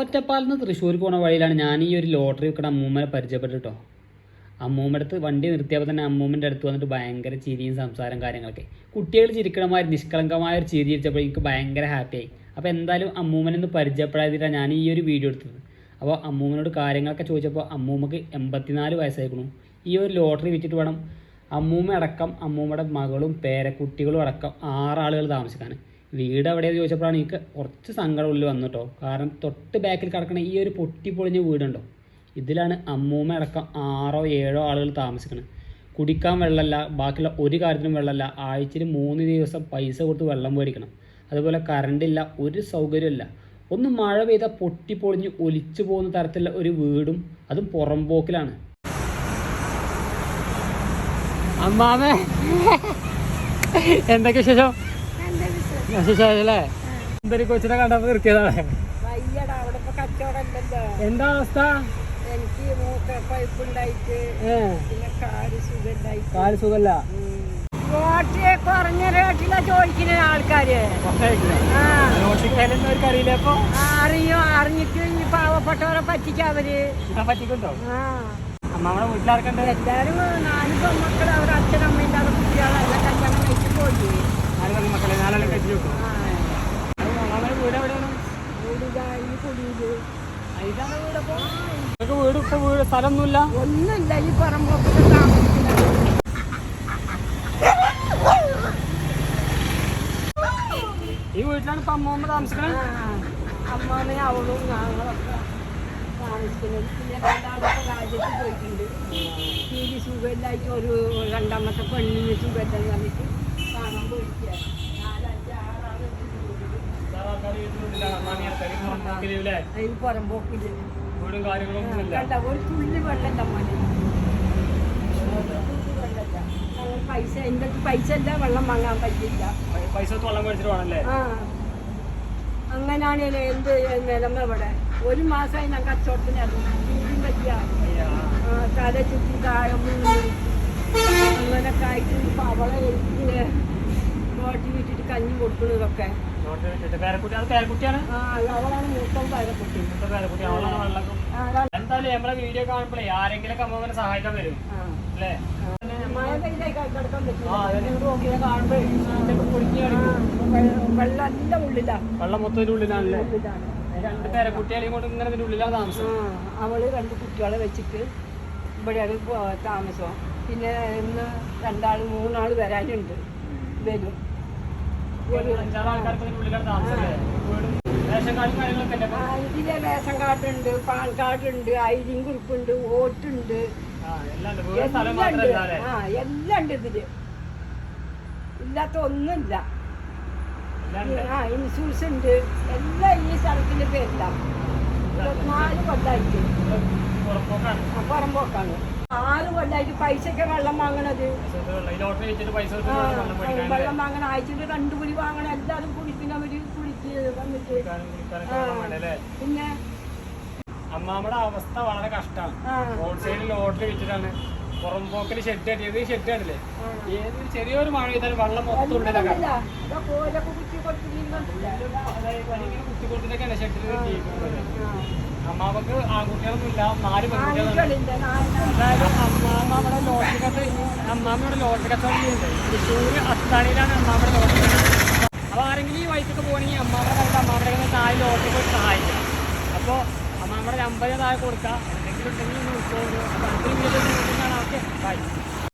ഒറ്റപ്പാലിൽ നിന്ന് തൃശ്ശൂർ പോണ വഴിയിലാണ് ഞാൻ ഈ ഒരു ലോട്ടറി വെക്കണ അമ്മൂമ്മനെ പരിചയപ്പെട്ടിട്ടോ. അമ്മൂമ്മയുടെ അടുത്ത് വണ്ടി നിർത്തിയപ്പോൾ തന്നെ അമ്മൂമ്മൻ്റെ അടുത്ത് വന്നിട്ട് ഭയങ്കര ചിരിയും സംസാരം കാര്യങ്ങളൊക്കെ. കുട്ടികൾ ചിരിക്കണമാതിരി നിഷ്കളങ്കമായ ഒരു ചിരി ചിരിച്ചപ്പോൾ എനിക്ക് ഭയങ്കര ഹാപ്പിയായി. അപ്പോൾ എന്തായാലും അമ്മൂമ്മനൊന്ന് പരിചയപ്പെടാതിട്ടാണ് ഞാൻ ഈ ഒരു വീഡിയോ എടുത്തത്. അപ്പോൾ അമ്മൂമ്മനോട് കാര്യങ്ങളൊക്കെ ചോദിച്ചപ്പോൾ അമ്മൂമ്മക്ക് 84 വയസ്സായിരിക്കുന്നു. ഈ ഒരു ലോട്ടറി വിറ്റിട്ട് വേണം അമ്മൂമ്മ അടക്കം അമ്മൂമ്മയുടെ മകളും പേരക്കുട്ടികളും അടക്കം 6 ആളുകൾ താമസിക്കാൻ. വീട് എവിടെയെന്ന് ചോദിച്ചപ്പോഴാണ് എനിക്ക് കുറച്ച് സങ്കടം ഉള്ളിൽ വന്നു കേട്ടോ. കാരണം തൊട്ട് ബാക്കിൽ കിടക്കുന്ന ഈ ഒരു പൊട്ടിപ്പൊളിഞ്ഞ വീടുണ്ടോ, ഇതിലാണ് അമ്മൂമ്മ അടക്കം 6 or 7 ആളുകൾ താമസിക്കുന്നത്. കുടിക്കാൻ വെള്ളമല്ല, ബാക്കിയുള്ള ഒരു കാര്യത്തിനും വെള്ളമല്ല. ആഴ്ചയിൽ 3 ദിവസം പൈസ കൊടുത്ത് വെള്ളം മേടിക്കണം. അതുപോലെ കറണ്ടില്ല, ഒരു സൗകര്യമില്ല. ഒന്ന് മഴ പെയ്താൽ പൊട്ടിപ്പൊളിഞ്ഞ് ഒലിച്ചു പോകുന്ന തരത്തിലുള്ള ഒരു വീടും, അതും പുറംപോക്കിലാണ്. അമ്മാമേ എന്തൊക്കെ വിശേഷം? വിശേഷല്ലേ? എന്തൊരു കൊച്ചിനെ കണ്ടപ്പോ നിർത്തിയതാണ്. എന്താ അവസ്ഥ? കാല് സുഖല്ല. കുറഞ്ഞ റേറ്റിലാ ചോദിക്കുന്ന ആൾക്കാര്. അറിയില്ല. അപ്പൊ അറിഞ്ഞിട്ട് ഈ പാവപ്പെട്ടവരെ പറ്റിക്കവര് പറ്റിക്കുണ്ടോ? അമ്മാമ്മടെ വീട്ടിലാർക്കുണ്ട്? എല്ലാരും 4 പെൺമക്കള്, അവരുടെ അച്ഛനമ്മയില്ലാതെ കുട്ടികളെല്ലാം കല്യാണം കഴിച്ച് പോയി. 4 പെൺമക്കളെ 4 കഴിച്ചു നോക്കും. വീട് എവിടെയാണ്? വീട് ഈ കുടിയില്. ഇതാണ് വീടപ്പോ? വീട് ഇപ്പൊ വീട് സ്ഥലമൊന്നുമില്ല, ഒന്നുമില്ല. ഈ പറമ്പൊക്കെ താമസിക്കുന്നത്. ഈ വീട്ടിലാണ് ഇപ്പൊ അമ്മൂമ്മ താമസിക്കണത്. അമ്മാമ്മയും അവളും ഞങ്ങളൊക്കെ താമസിക്കുന്നത്. പിന്നെ 2 രാജ്യത്ത് പോയിട്ടുണ്ട്. തീരെ സുഖമില്ലായിട്ട് ഒരു 2ാമത്തെ പെണ്ണിന് സുഖമില്ലെന്ന് പറഞ്ഞിട്ട് കാണാൻ പോയിരിക്കുക. 4, 5, 6 ഈ പുറമ്പോക്കില് കണ്ട ഒരു തുള്ളി വെള്ളം തമ്മിൽ പൈസ. എൻ്റെ അടുത്ത് പൈസ ഇല്ല, വെള്ളം വാങ്ങാൻ പറ്റില്ല. പൈസ വെള്ളം മേടിച്ചിട്ട് വേണല്ലേ? അങ്ങനെയാണ് എന്ത് നിലമ ഇവിടെ. 1 മാസമായി ഞാൻ കച്ചവടത്തിന് ഇറങ്ങി പറ്റിയ തല ചുറ്റി താഴെ അങ്ങനൊക്കെ ആയിട്ട് അവളെ എനിക്ക് നോട്ടി വിട്ടിട്ട് കഞ്ഞി കൊടുക്കുന്നതൊക്കെ. അവളാണ് മൂത്ത പേരക്കുട്ടി. എന്തായാലും നമ്മളെ വീഡിയോ കാണുമ്പോഴേ ആരെങ്കിലും അമ്മൂമ്മനെ സഹായിക്കാൻ വരും അല്ലേ? മഴ പെയ്താൽ കിടക്കാൻ പറ്റും. വെള്ളം എല്ലാം ഉള്ളിലാണ്. വെള്ളം മൊത്തം ഉള്ളിലാണല്ലേ? 2 പേരക്കുട്ടികളെയും കൊണ്ട് ഇങ്ങനെ ഇതിന്റെ ഉള്ളിലാണ് താമസം. അവള് 2 കുട്ടികളെ വെച്ചിട്ട് ഇവിടെയാണ് താമസം. പിന്നെ ഇന്ന് 2 ആള് 3 ആള് വരാനുണ്ട്. വരും. ഇതിലെ റേഷൻ കാർഡുണ്ട്, പാൻ കാർഡുണ്ട്, ഐഡിയും കുറിപ്പുണ്ട്, വോട്ടുണ്ട്, എല്ലാം ഉണ്ട്. ഇതില് ഇല്ലാത്ത ഒന്നുമില്ല. ഇൻഷുറൻസ് ഉണ്ട്. എല്ലാം ഈ സ്ഥലത്തിന്റെ പേരിലാണ്. 24 കൊല്ലായിട്ട് പുറമ്പോക്കാണ്. 6 കൊല്ലായിട്ട് പൈസക്ക് വെള്ളം വാങ്ങണത്. വെള്ളം വാങ്ങണ ആഴ്ചയിൽ 2 കുഴി വാങ്ങണം. എല്ലാവരും കുടിക്കുന്നവര് കുടിച്ച് വന്നിട്ട്. പിന്നെ അമ്മാമ്മയുടെ അവസ്ഥ വളരെ കഷ്ടമാണ്. റോഡ് സൈഡിൽ ലോട്ടറി വെച്ചിട്ടാണ് പുറംപോക്കിൽ ഷെഡ് കെട്ടിയത്. ഷെഡ് കണ്ടില്ലേ? ഏത് ചെറിയൊരു മഴ ചെയ്താലും വെള്ളം മൊത്തം ഉള്ളിലൊക്കെ കുത്തിക്കൊടുത്തിട്ടൊക്കെയാണ് ഷെഡിൽ ജീവിക്കുന്നത്. അമ്മാമ്മക്ക് ആൺകുട്ടികളൊന്നും ഇല്ല, 4 പെൺകുട്ടികളുണ്ട്. അതായത് അമ്മാമ്മയുടെ ലോട്ടറി കച്ചവടം ചെയ്യുന്നുണ്ട്. തൃശ്ശൂർ അത്താണിയിലാണ് അമ്മാമ്മയുടെ ലോട്ടറി കച്ചവടം. അപ്പോൾ ആരെങ്കിലും ഈ വയസ്സൊക്കെ പോകണമെങ്കിൽ അമ്മാമ്മയുടെ കണ്ടിട്ട് അമ്മാമ്മയുടെ 4 ലോട്ടറി പോയി സഹായിക്കാം. അപ്പോൾ അമ്മാമ്മയുടെ 50 താഴെ കൊടുക്കുക. എന്തെങ്കിലും ഉണ്ടെങ്കിൽ ഒന്ന് വിളിച്ചോളൂ. അപ്പോൾ 10 മിനിറ്റ്